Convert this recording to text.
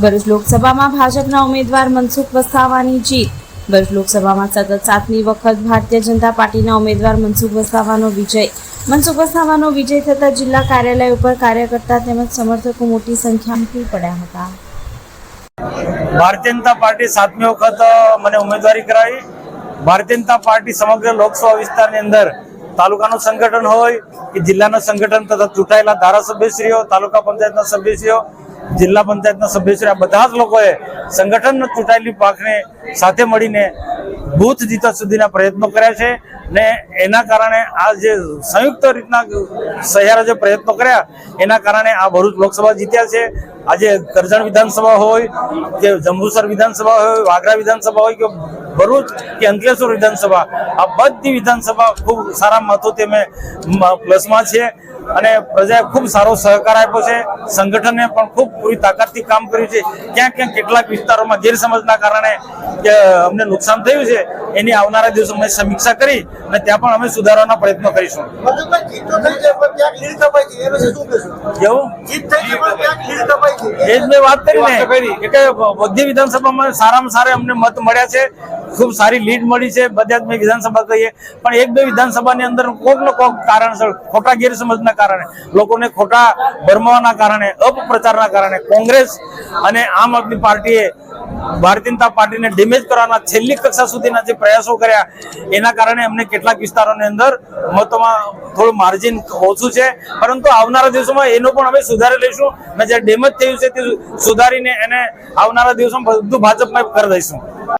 ભરૂચ લોકસભામાં ભાજપના ઉમેદવાર મનસુખ વસાવાની જીત। ભરૂચ લોકસભામાં સતત 7મી વખત ભારતીય જનતા પાર્ટીના ઉમેદવાર મનસુખ વસાવાનો વિજય। મનસુખ વસાવાનો વિજય થતા જિલ્લા કાર્યાલય ઉપર કાર્યકર્તા તેમજ સમર્થકો મોટી સંખ્યામાં ઉમટી પડ્યા હતા। भारतीय जनता पार्टी 7મી વખત મને ઉમેદવારી કરાવી। भारतीय जनता पार्टी समग्र लोकसभा विस्ताરની અંદર તાલુકાનું સંગઠન હોય કે જિલ્લાનું સંગઠન તથા ચૂંટાયેલા ધારાસભ્યશ્રીઓ, તાલુકા પંચાયતના સભ્યશ્રીઓ, જિલ્લા પંચાયતના સભ્યશ્રીઓ આ બધા જ લોકોએ સંગઠનનો ચૂંટાયેલી પાંખને સાથે મળીને બૂથ જીતવા સુધીના પ્રયત્નો કર્યા છે ને એના કારણે આ જે સંયુક્ત રીતના સહિયારા જે પ્રયત્નો કર્યા એના કારણે આ ભરૂચ લોકસભા જીત્યા છે। આજે કરજણ વિધાનસભા હોય કે જંબુસર વિધાનસભા હોય, વાગરા વિધાનસભા હોય કે ભરૂચ કે અંકલેશ્વર વિધાનસભા, આ બધી વિધાનસભા ખૂબ સારા મતોથી અમે પ્લસમાં છે અને પ્રજાએ ખૂબ સારો સહકાર આપ્યો છે। સંગઠને પણ ખૂબ પૂરી તાકાતથી કામ કર્યું છે। ક્યાંક ક્યાંક કેટલાક વિસ્તારોમાં ગેરસમજના કારણે કે અમને નુકસાન થયું છે એની આવનારા દિવસોમાં સમીક્ષા કરી અને ત્યાં પણ અમે સુધારવાના પ્રયત્નો કરીશું। એ જ મેં વાત કરી ને કે બધી વિધાનસભામાં સારામાં સારા અમને મત મળ્યા છે, ખૂબ સારી લીડ મળી છે। બધા જ મેં વિધાનસભા કહીએ પણ એક બે વિધાનસભાની અંદર કોઈક ને કોઈક કારણસર ખોટા ગેરસમજના કારણે, લોકોને ખોટા ભરમાવાના કારણે, અપપ્રચારના કારણે કોંગ્રેસ અને આમ આદમી પાર્ટીએ ભારતીય જનતા પાર્ટીને ડેમેજ કરવાના છેલ્લી કક્ષા સુધીના જે પ્રયાસો કર્યા એના કારણે અમને કેટલાક વિસ્તારોની અંદર મતોમાં થોડું માર્જિન ઓછું છે, પરંતુ આવનારા દિવસોમાં એનો પણ અમે સુધારી લઈશું અને જે ડેમેજ થયું છે તે સુધારીને એને આવનારા દિવસોમાં બધું ભાજપમાં કરી દઈશું।